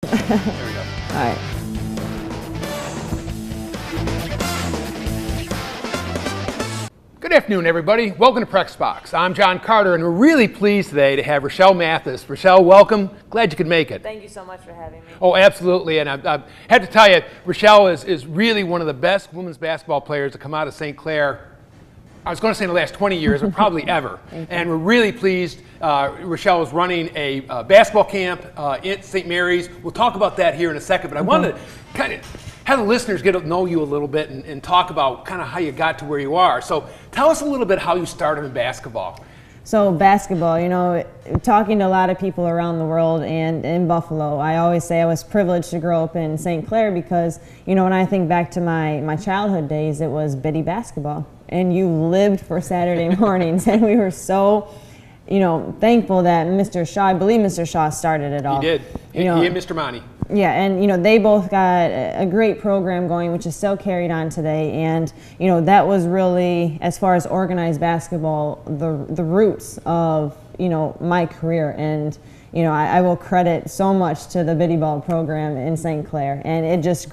There we go. All right. Good afternoon, everybody. Welcome to Prex Box. I'm John Carter, and we're really pleased today to have Rachelle Matthys. Rachelle, welcome. Glad you could make it. Thank you so much for having me. Oh, absolutely. And I had to tell you, Rachelle is really one of the best women's basketball players to come out of St. Clair. I was going to say in the last 20 years, but probably ever. And we're really pleased. Rachelle is running a basketball camp at St. Mary's. We'll talk about that here in a second, but I wanted to kind of have the listeners get to know you a little bit and talk about kind of how you got to where you are. So tell us a little bit how you started in basketball. So basketball, you know, talking to a lot of people around the world and in Buffalo, I always say I was privileged to grow up in St. Clair because, you know, when I think back to my childhood days, it was biddy basketball. And you lived for Saturday mornings, and we were so, you know, thankful that Mr. Shaw, I believe Mr. Shaw started it all. He did. You know, he and Mr. Monty. Yeah, and you know, they both got a great program going, which is still carried on today. And you know, that was really, as far as organized basketball, the roots of, you know, my career. And you know, I will credit so much to the biddy ball program in St. Clair, and it just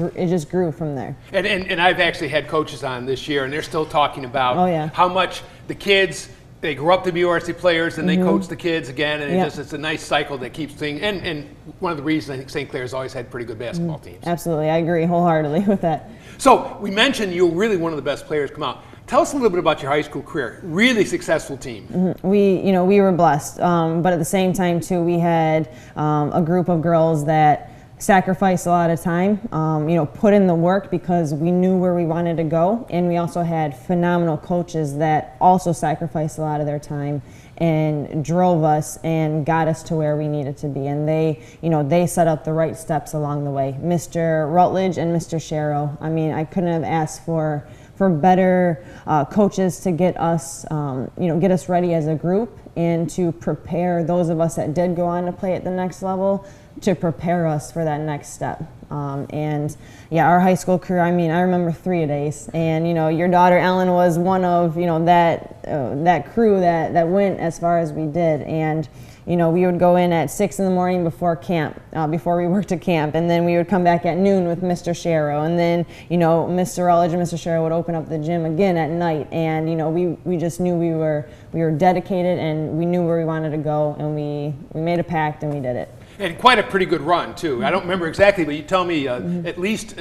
grew from there. And I've actually had coaches on this year, and they're still talking about how much the kids, they grow up to be varsity players, and they coach the kids again, and it's a nice cycle that keeps things. And one of the reasons I think St. Clair has always had pretty good basketball teams. Absolutely, I agree wholeheartedly with that. So we mentioned you're really one of the best players come out. Tell us a little bit about your high school career. Really successful team. We were blessed, but at the same time too, we had a group of girls that sacrificed a lot of time, you know, put in the work because we knew where we wanted to go, and we also had phenomenal coaches that also sacrificed a lot of their time and drove us and got us to where we needed to be. And they set up the right steps along the way. Mr. Rutledge and Mr. Sharrow. I mean, I couldn't have asked for better coaches to get us, get us ready as a group and to prepare those of us that did go on to play at the next level to prepare us for that next step. And yeah, our high school career, I mean, I remember 3-a-days, and you know, your daughter Ellen was one of, you know, that crew that went as far as we did. And you know, we would go in at 6 in the morning before camp, before we worked at camp, and then we would come back at noon with Mr. Sharrow, and then, you know, Mr. Rutledge and Mr. Sharrow would open up the gym again at night, and you know, we just knew we were dedicated, and we knew where we wanted to go, and we made a pact and we did it. And quite a pretty good run too. I don't remember exactly, but you tell me at least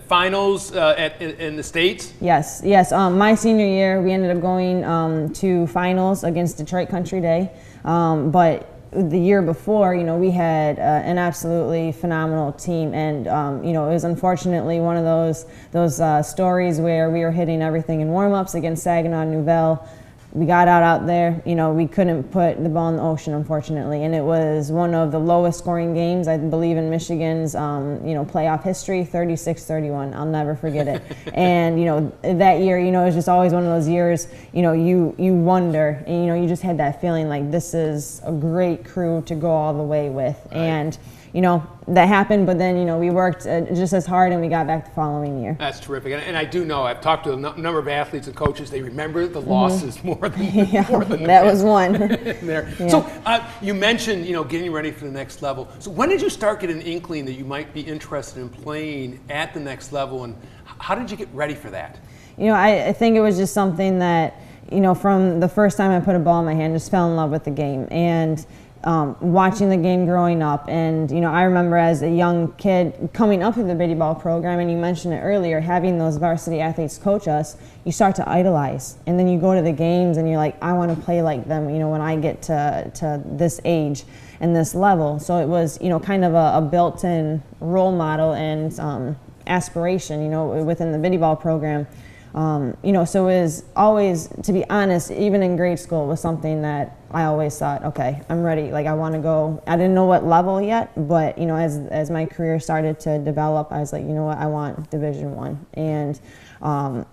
finals in the States. Yes. My senior year, we ended up going to finals against Detroit Country Day, but the year before, you know, we had an absolutely phenomenal team, and you know, it was unfortunately one of those stories where we were hitting everything in warm-ups against Saginaw Nouvelle. We got out there, you know, we couldn't put the ball in the ocean, unfortunately, and it was one of the lowest scoring games, I believe, in Michigan's, playoff history, 36-31. I'll never forget it. And, you know, that year, you know, it was just always one of those years, you know, you wonder, and, you know, you just had that feeling like this is a great crew to go all the way with. Right. And, you know, that happened, but then, you know, we worked just as hard, and we got back the following year. That's terrific. And I do know, I've talked to a number of athletes and coaches, they remember the losses more than that was one. there. Yeah. So you mentioned, you know, getting ready for the next level. So when did you start getting an inkling that you might be interested in playing at the next level, and how did you get ready for that? You know, I think it was just something that, you know, from the first time I put a ball in my hand, just fell in love with the game. And watching the game growing up, and you know, I remember as a young kid coming up through the biddy ball program, and you mentioned it earlier, having those varsity athletes coach us, you start to idolize, and then you go to the games and you're like, I want to play like them, you know, when I get to this age and this level. So it was, you know, kind of a built-in role model and aspiration, you know, within the biddy ball program. You know, so it was always, to be honest, even in grade school, was something that I always thought, okay, I'm ready. Like, I want to go. I didn't know what level yet, but you know, as my career started to develop, I was like, you know what, I want Division I. And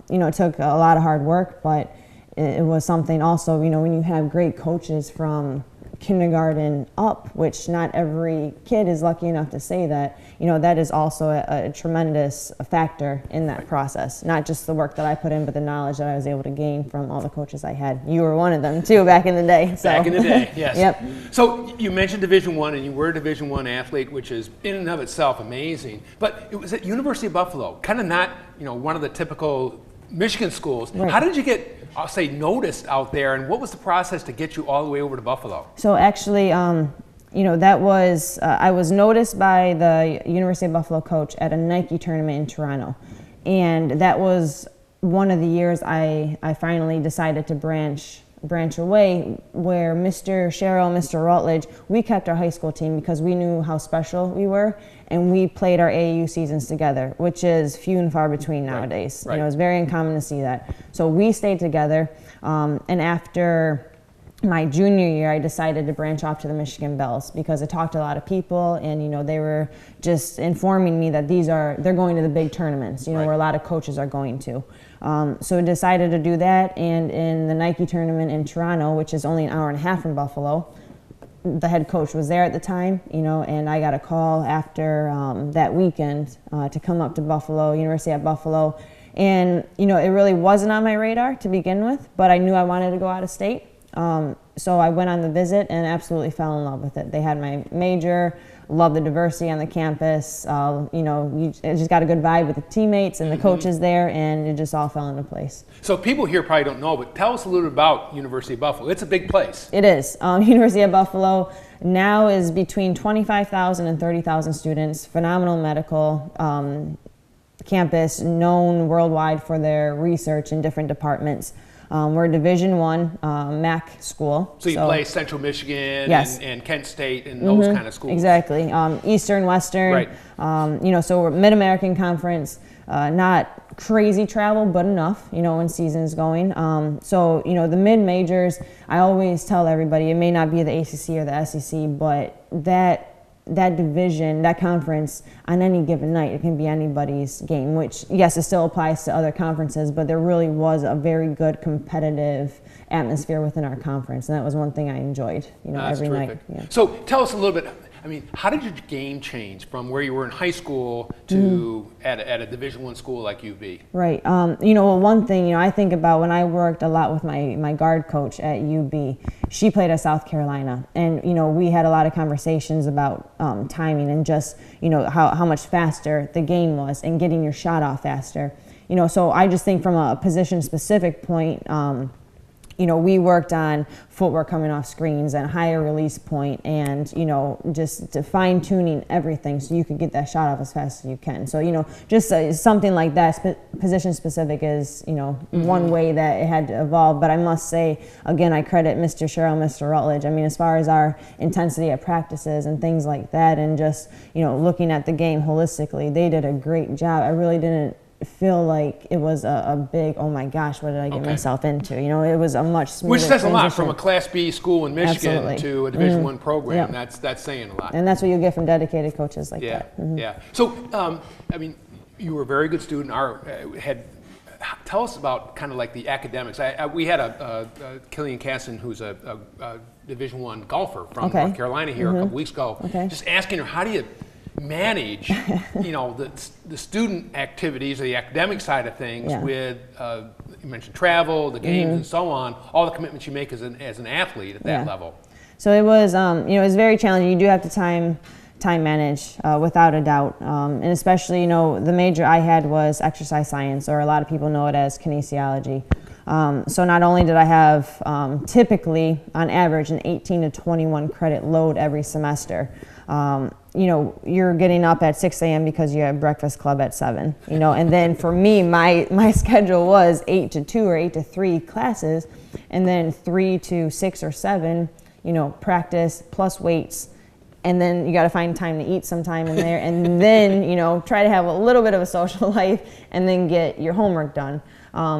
you know, it took a lot of hard work, but it was something also, you know, when you have great coaches from kindergarten up, which not every kid is lucky enough to say that, that is also a tremendous factor in that process. Not just the work that I put in, but the knowledge that I was able to gain from all the coaches I had. You were one of them too back in the day. So. Back in the day, yes. Yep. So you mentioned Division I, and you were a Division I athlete, which is in and of itself amazing. But it was at University of Buffalo, kind of not, one of the typical Michigan schools. Right. How did you get, I'll say, noticed out there, and what was the process to get you all the way over to Buffalo? So actually, that was, I was noticed by the University of Buffalo coach at a Nike tournament in Toronto. And that was one of the years I finally decided to branch away, where Mr. Sherrill, Mr. Rutledge, we kept our high school team because we knew how special we were, and we played our AAU seasons together, which is few and far between nowadays. Right. It's very uncommon to see that. So we stayed together, and after my junior year, I decided to branch off to the Michigan Bells because I talked to a lot of people, and they were just informing me that they're going to the big tournaments, Right. where a lot of coaches are going to. So I decided to do that, and in the Nike tournament in Toronto, which is only an hour and a half from Buffalo, the head coach was there at the time, and I got a call after that weekend to come up to Buffalo, University at Buffalo. And, it really wasn't on my radar to begin with, but I knew I wanted to go out of state. So I went on the visit and absolutely fell in love with it. They had my major, loved the diversity on the campus. You just got a good vibe with the teammates and the coaches there, and it just all fell into place. So people here probably don't know, but tell us a little bit about University of Buffalo. It's a big place. It is. University of Buffalo now is between 25,000 and 30,000 students. Phenomenal medical campus, known worldwide for their research in different departments. We're a Division I MAC school. So you play Central Michigan, yes. and Kent State and those kind of schools. Exactly. Eastern, Western. Right. So we're Mid-American Conference. Not crazy travel, but enough, when season's going. So the mid-majors, I always tell everybody, it may not be the ACC or the SEC, but that division, that conference, on any given night, it can be anybody's game, which, yes, it still applies to other conferences, but there really was a very good competitive atmosphere within our conference, and that was one thing I enjoyed, every night. Yeah. So tell us a little bit, how did your game change from where you were in high school to at a Division I school like UB? Right. One thing, I think about when I worked a lot with my guard coach at UB, she played at South Carolina, and, we had a lot of conversations about timing and just, how much faster the game was and getting your shot off faster. So I just think from a position-specific point, we worked on footwork coming off screens and higher release point and, just to fine-tuning everything so you could get that shot off as fast as you can. So, just something like that, position-specific is, one way that it had to evolve. But I must say, again, I credit Mr. Sherrill, Mr. Rutledge. As far as our intensity at practices and things like that and just, looking at the game holistically, they did a great job. I really didn't feel like it was a big, oh my gosh, what did I get myself into? It was a much smoother Which says transition. a lot from a Class B school in Michigan Absolutely. to a Division I program. Yep. That's saying a lot. And that's what you get from dedicated coaches like that. Yeah. So, you were a very good student. Tell us about kind of like the academics. We had a Killian Casson, who's a Division I golfer from North Carolina here a couple weeks ago. Just asking her, how do you manage, the student activities, or the academic side of things with, you mentioned travel, the games, and so on, all the commitments you make as an athlete at that level. So it was, it was very challenging. You do have to time manage, without a doubt. And especially, the major I had was exercise science, or a lot of people know it as kinesiology. So not only did I have typically, on average, an 18 to 21 credit load every semester, you're getting up at 6 a.m. because you have breakfast club at 7, and then for me, my schedule was 8 to 2 or 8 to 3 classes, and then 3 to 6 or 7, practice plus weights. And then you got to find time to eat sometime in there, and then, try to have a little bit of a social life, and then get your homework done.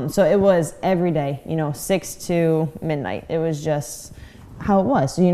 So it was every day, 6 to midnight. It was just how it was. So, you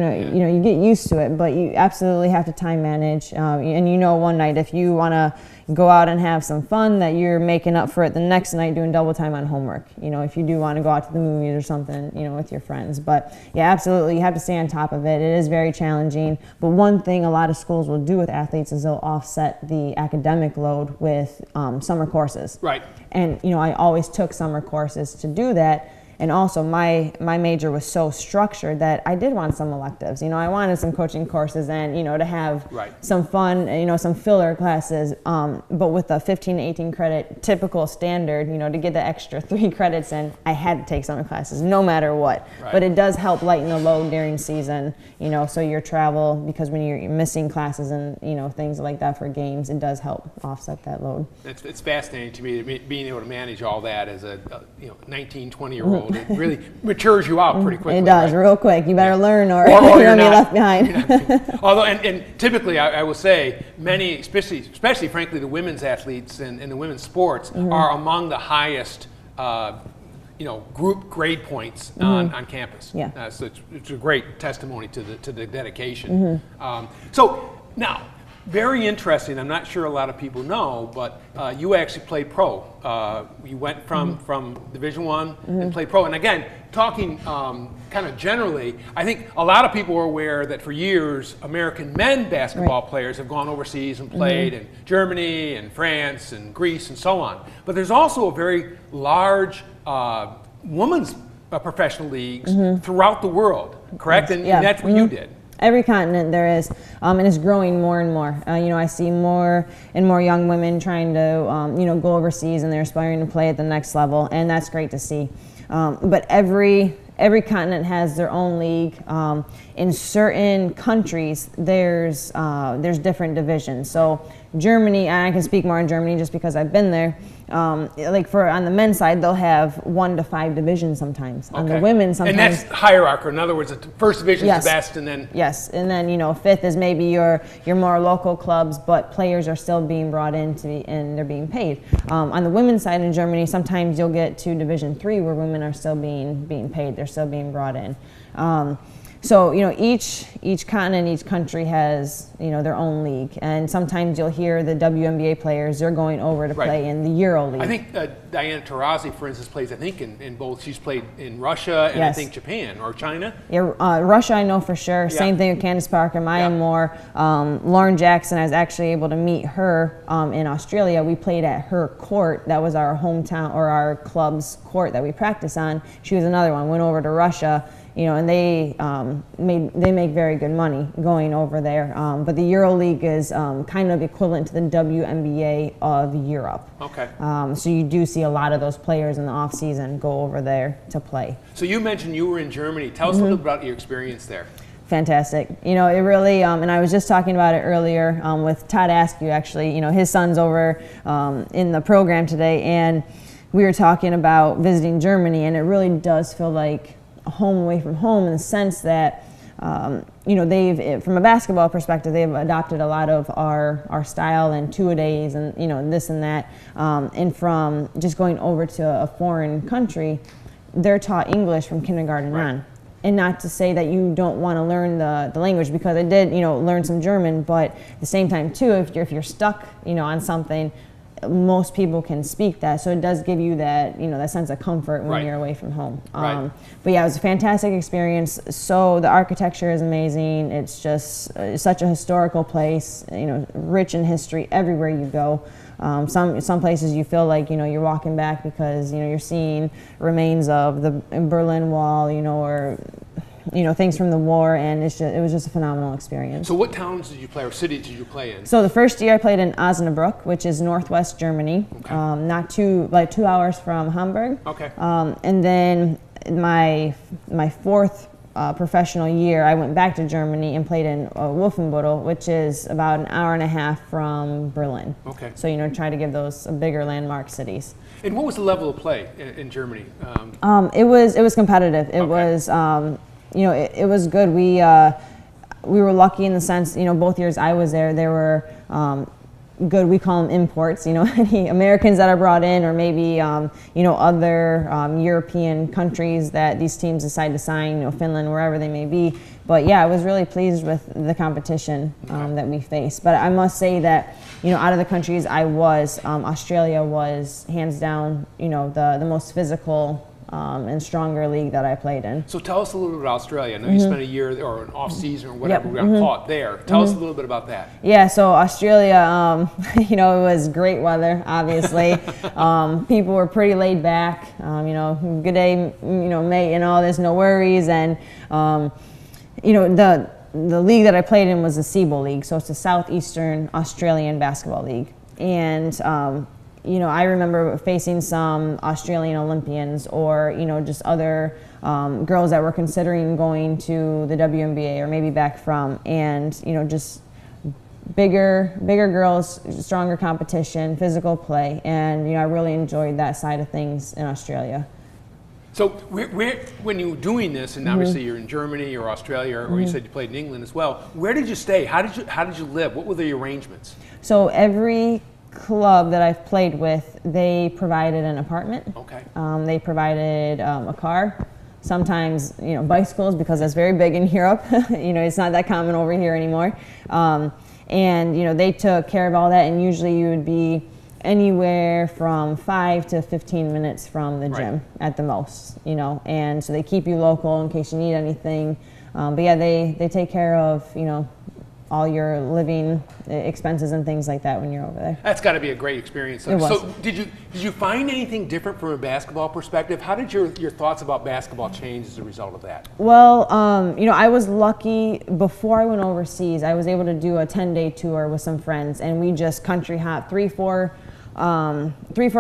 get used to it, but you absolutely have to time manage. And one night if you want to go out and have some fun, that you're making up for it the next night doing double time on homework. If you do want to go out to the movies or something, with your friends. But yeah, absolutely, you have to stay on top of it. It is very challenging. But one thing a lot of schools will do with athletes is they'll offset the academic load with summer courses. Right. And I always took summer courses to do that. And also my major was so structured that I did want some electives. I wanted some coaching courses and, to have some fun, some filler classes. But with the 15 to 18 credit typical standard, to get the extra 3 credits in, I had to take summer classes no matter what. Right. But it does help lighten the load during season, so your travel, because when you're missing classes and, things like that for games, it does help offset that load. It's fascinating to me being able to manage all that as a 19, 20-year-old. It really matures you out pretty quickly. It does, right? Real quick. You better learn or you're be left behind. Although, and typically, I will say, many, especially frankly, the women's athletes and the women's sports are among the highest, group grade points on campus. Yeah. So it's a great testimony to the dedication. So now, very interesting. I'm not sure a lot of people know, but you actually played pro. You went from Division I and played pro. And again, talking kind of generally, I think a lot of people are aware that for years, American men basketball players have gone overseas and played in Germany and France and Greece and so on. But there's also a very large women's professional leagues throughout the world, correct? And that's what you did. Every continent there is, and it's growing more and more. I see more and more young women trying to, go overseas, and they're aspiring to play at the next level, and that's great to see. But every continent has their own league. In certain countries, there's different divisions. So Germany, and I can speak more on Germany just because I've been there. On the men's side, they'll have 1 to 5 divisions sometimes. Okay. On the women's, sometimes. And that's hierarchical. In other words, the first division is the best, and then and then 5th is maybe your more local clubs, but players are still being brought in and they're being paid. On the women's side in Germany, sometimes you'll get to Division 3 where women are still being paid. They're still being brought in. So each continent, each country has their own league, and sometimes you'll hear the WNBA players, they're going over to play in the Euro League. I think Diana Taurasi, for instance, plays in both. She's played in Russia and I think Japan or China. Yeah, Russia I know for sure. Yeah. Same thing with Candace Parker, Maya Moore, Lauren Jackson. I was actually able to meet her in Australia. We played at her court. That was our hometown or our club's court that we practice on. She was another one. Went over to Russia. And they make very good money going over there. But the EuroLeague is kind of equivalent to the WNBA of Europe. Okay. So you do see a lot of those players in the off season go over there to play. So you mentioned you were in Germany. Tell us a little about your experience there. Fantastic. It really, and I was just talking about it earlier with Todd Askew, actually. His son's over in the program today, and we were talking about visiting Germany, and it really does feel like a home away from home in the sense that, they've, from a basketball perspective, they've adopted a lot of our style and two-a-days and, this and that. And from just going over to a foreign country, they're taught English from kindergarten on. And not to say that you don't want to learn the language, because I did, learn some German, but at the same time, too, if you're stuck, on something, most people can speak that, so it does give you that that sense of comfort when you're away from home. But yeah, it was a fantastic experience. So the architecture is amazing. It's just such a historical place, rich in history everywhere you go. Some places you feel like you're walking back because you're seeing remains of the Berlin Wall, or things from the war, and it was just a phenomenal experience. So what towns did you play, or cities did you play in? So the first year I played in Osnabrück, which is northwest Germany, not 2 hours from Hamburg. Okay. And then my 4th professional year, I went back to Germany and played in Wolfenbüttel, which is about an hour and a half from Berlin. Okay. So try to give those bigger landmark cities. And what was the level of play in Germany? It was competitive. It was. It was good. We were lucky in the sense, both years I was there, there were good, we call them imports, any Americans that are brought in, or maybe, other European countries that these teams decide to sign, Finland, wherever they may be. But yeah, I was really pleased with the competition that we faced. But I must say that, out of the countries I was, Australia was hands down, the most physical and stronger league that I played in. So tell us a little bit about Australia. I know you spent a year or an off season or whatever we got caught there. Tell us a little bit about that. Yeah, so Australia, it was great weather, obviously. People were pretty laid back, good day, mate, there's no worries. And, the league that I played in was the SEABL League, so it's the Southeastern Australian Basketball League. And, I remember facing some Australian Olympians, or, just other girls that were considering going to the WNBA or maybe back from, and, just bigger girls, stronger competition, physical play. And, I really enjoyed that side of things in Australia. So when you were doing this, and obviously you're in Germany or Australia, or you said you played in England as well, where did you stay? How did you live? What were the arrangements? So every club that I've played with, they provided an apartment. Okay. They provided a car. Sometimes, bicycles, because that's very big in Europe. It's not that common over here anymore. And, they took care of all that, and usually you would be anywhere from 5 to 15 minutes from the gym at the most, and so they keep you local in case you need anything. But yeah, they take care of, all your living expenses and things like that when you're over there. That's got to be a great experience. It was. So did you find anything different from a basketball perspective? How did your thoughts about basketball change as a result of that? Well, I was lucky. Before I went overseas, I was able to do a 10-day tour with some friends, and we just country hopped 3-4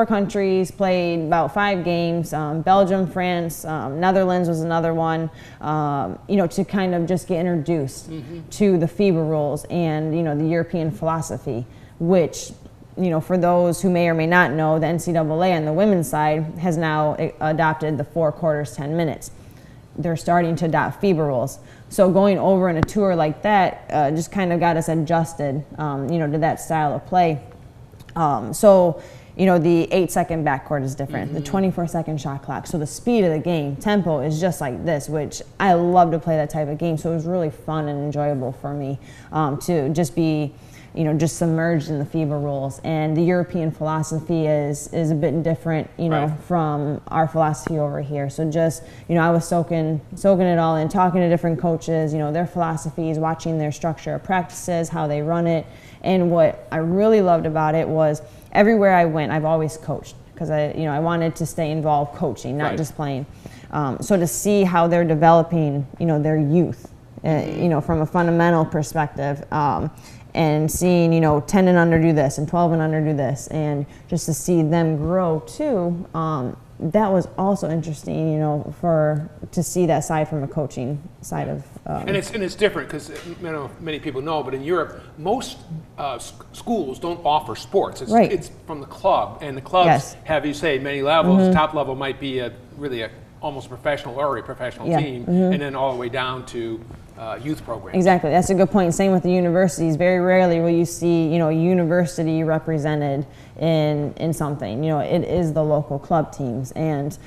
countries, played about 5 games, Belgium, France, Netherlands was another one, to kind of just get introduced to the FIBA rules and, the European philosophy, which, for those who may or may not know, the NCAA on the women's side has now adopted the 4 quarters, 10 minutes. They're starting to adopt FIBA rules. So going over in a tour like that just kind of got us adjusted, to that style of play. So, the 8-second backcourt is different, the 24-second shot clock. So the speed of the game, tempo is just like this, which I love to play that type of game. So it was really fun and enjoyable for me to just be, just submerged in the FIBA rules. And the European philosophy is a bit different, from our philosophy over here. So just, I was soaking it all in, talking to different coaches, their philosophies, watching their structure of practices, how they run it. And what I really loved about it was everywhere I went, I've always coached, because I wanted to stay involved coaching, not just playing. So to see how they're developing, their youth, from a fundamental perspective, and seeing, 10 and under do this and 12 and under do this, and just to see them grow too, that was also interesting, to see that side from a coaching side of. And it's different, because many people know, but in Europe, most schools don't offer sports. It's from the club, and the clubs have, you say, many levels. Top level might be really almost professional or a professional team, and then all the way down to youth programs. Exactly, that's a good point. Same with the universities. Very rarely will you see, a university represented in something. It is the local club teams, and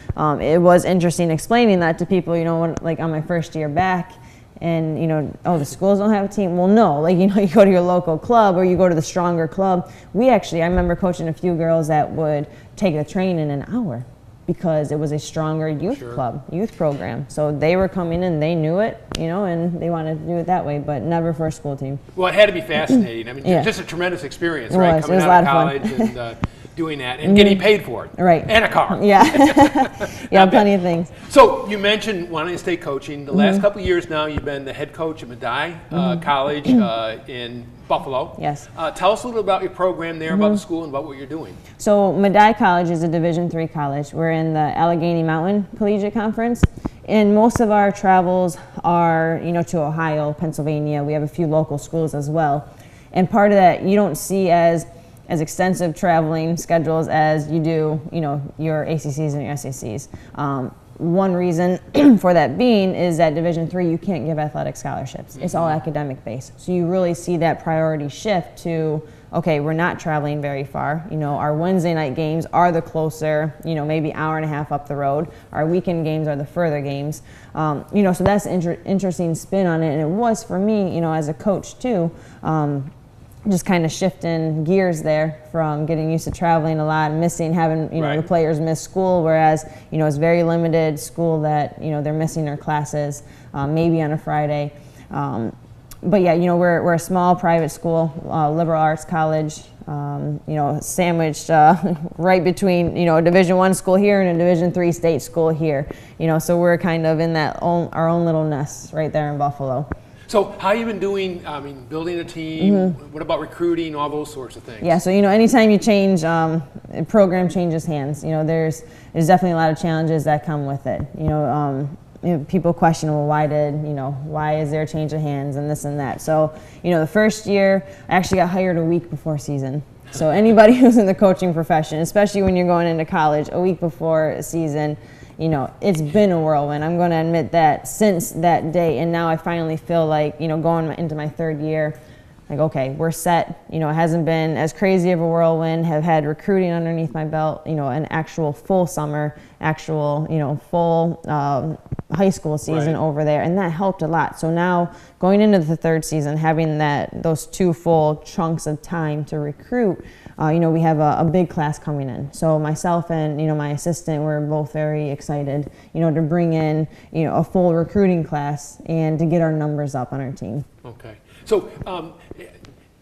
it was interesting explaining that to people. When, like, on my first year back, and the schools don't have a team. Well, no, you go to your local club, or you go to the stronger club. I remember coaching a few girls that would take the train in an hour, because it was a stronger youth club, youth program. So they were coming in, they knew it, and they wanted to do it that way, but never for a school team. Well, it had to be fascinating. I mean, just a tremendous experience, right? It was. Coming It was out a of lot of college and doing that, and getting paid for it. Right. And a car. Yeah. Yeah, plenty of things. So you mentioned wanting to stay coaching. The last couple of years now, you've been the head coach at Medaille College in Buffalo. Yes. Tell us a little about your program there, about the school, and about what you're doing. So Medaille College is a Division III college. We're in the Allegheny Mountain Collegiate Conference. And most of our travels are, to Ohio, Pennsylvania. We have a few local schools as well. And part of that, you don't see as extensive traveling schedules as you do, your ACCs and your SACs. One reason for that being is that Division III, you can't give athletic scholarships. It's all academic based. So you really see that priority shift to okay, we're not traveling very far. You know, our Wednesday night games are the closer, you know, maybe hour and a half up the road. Our weekend games are the further games. You know, so that's an interesting spin on it. And it was for me, you know, as a coach too, just kind of shifting gears there from getting used to traveling a lot and missing, having, you know, the players miss school, whereas, you know, it's very limited school that, you know, they're missing their classes, maybe on a Friday. But yeah, you know, we're a small private school, liberal arts college, you know, sandwiched right between, you know, a Division I school here and a Division III state school here. You know, so we're kind of in that our own little nest right there in Buffalo. So how have you been doing, I mean, building a team? What about recruiting, all those sorts of things? Yeah, so, you know, anytime you change, a program changes hands, you know, there's definitely a lot of challenges that come with it. You know, people question, well, why is there a change of hands and this and that? So, you know, the first year, I actually got hired a week before season. So anybody who's in the coaching profession, especially when you're going into college, a week before a season, you know, it's been a whirlwind. I'm going to admit that since that day. And now I finally feel like, you know, going into my third year, like, okay, we're set. You know, it hasn't been as crazy of a whirlwind, have had recruiting underneath my belt, you know, an actual full summer, actual, you know, full high school season over there. And that helped a lot. So now going into the third season, having those 2 full chunks of time to recruit, you know, we have a big class coming in. So myself and, you know, my assistant, we're both very excited, you know, to bring in, you know, a full recruiting class and to get our numbers up on our team. Okay. So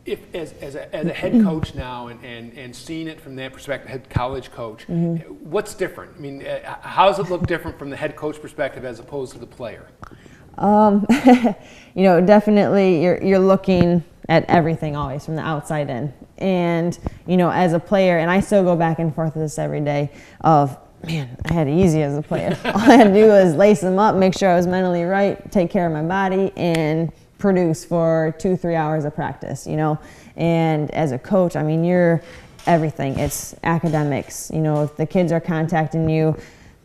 if as a head coach now and seeing it from that perspective, head college coach, what's different? I mean, how does it look different from the head coach perspective as opposed to the player? You know, definitely you're looking at everything always from the outside in. And, you know, as a player, and I still go back and forth with this every day of, man, I had it easy as a player. All I had to do was lace them up, make sure I was mentally right, take care of my body, and produce for 2-3 hours of practice, you know. And as a coach, I mean, you're everything. It's academics, you know, if the kids are contacting you,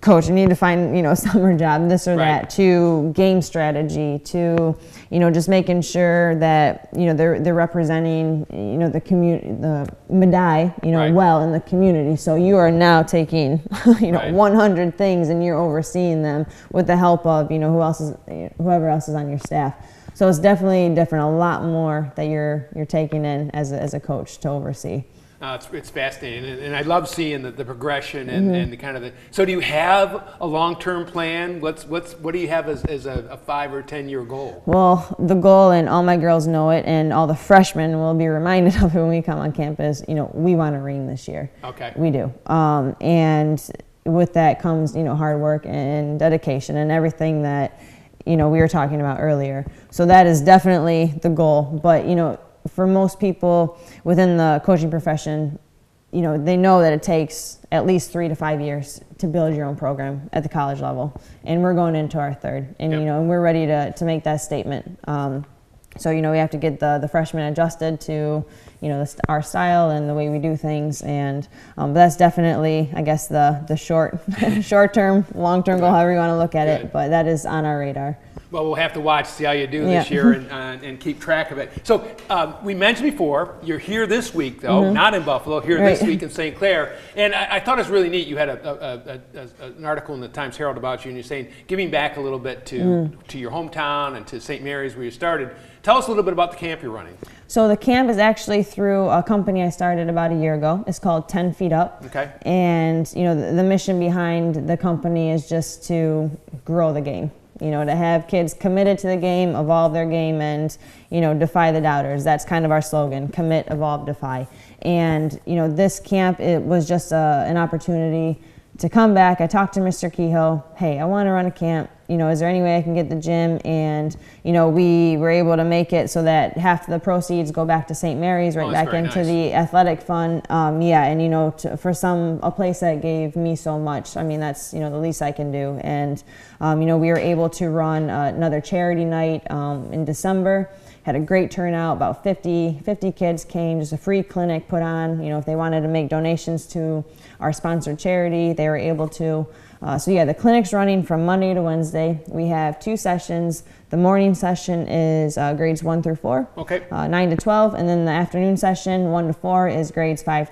coach, you need to find, you know, summer job, this or that, to game strategy, to, you know, just making sure that, you know, they're representing, you know, the community, the Medaille, you know, well in the community. So you are now taking, you know, 100 things and you're overseeing them with the help of, you know, whoever else is on your staff. So it's definitely different, a lot more that you're taking in as a coach to oversee. It's fascinating, and I love seeing the progression and the kind of the. So, do you have a long-term plan? What do you have as a 5 or 10 year goal? Well, the goal, and all my girls know it, and all the freshmen will be reminded of it when we come on campus. You know, we want a ring this year. Okay. We do, and with that comes, you know, hard work and dedication and everything that, you know, we were talking about earlier. So that is definitely the goal. But, you know, for most people within the coaching profession, you know, they know that it takes at least 3 to 5 years to build your own program at the college level. And we're going into our third. And, you know, and we're ready to make that statement. So, you know, we have to get the freshmen adjusted to, you know, our style and the way we do things. And but that's definitely, I guess, the short-term, long-term goal, however you want to look at it. But that is on our radar. Well, we'll have to watch, see how you do this year and keep track of it. So we mentioned before, you're here this week, though, not in Buffalo, here this week in St. Clair. And I thought it was really neat. You had an article in the Times Herald about you, and you're saying giving back a little bit to your hometown and to St. Mary's where you started. Tell us a little bit about the camp you're running. So the camp is actually through a company I started about a year ago. It's called 10 Feet Up. Okay. And, you know, the mission behind the company is just to grow the game. You know, to have kids committed to the game, evolve their game, and, you know, defy the doubters. That's kind of our slogan: commit, evolve, defy. And, you know, this camp, it was just an opportunity to come back. I talked to Mr. Kehoe. Hey, I want to run a camp. You know, is there any way I can get the gym? And, you know, we were able to make it so that half of the proceeds go back to St. Mary's, back into the athletic fund. Yeah, and, you know, for a place that gave me so much, I mean, that's, you know, the least I can do. And, you know, we were able to run another charity night in December. had a great turnout. About 50 kids came, just a free clinic put on. If they wanted to make donations to our sponsored charity, they were able to. So yeah, the clinic's running from Monday to Wednesday. We have 2 sessions. The morning session is grades 1 through 4, 9 to 12, and then the afternoon session, 1 to 4, is grades 5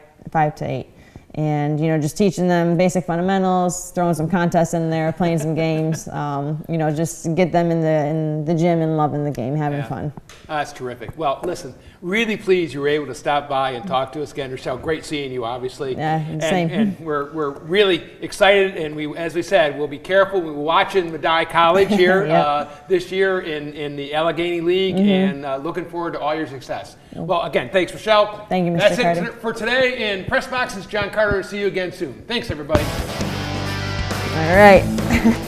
to 8. And just teaching them basic fundamentals, throwing some contests in there, playing some games. Just get them in the gym and loving the game, having fun. That's terrific. Well, listen, really pleased you were able to stop by and talk to us again, Rachelle. Great seeing you, obviously. Yeah, same. And we're really excited, and as we said, we'll be careful. We're watching Medaille College here this year in the Allegheny League, and looking forward to all your success. Well, again, thanks, Rachelle. Thank you, Mr. That's Carter. it for today in Press Box. It's John Carter. See you again soon. Thanks, everybody. All right.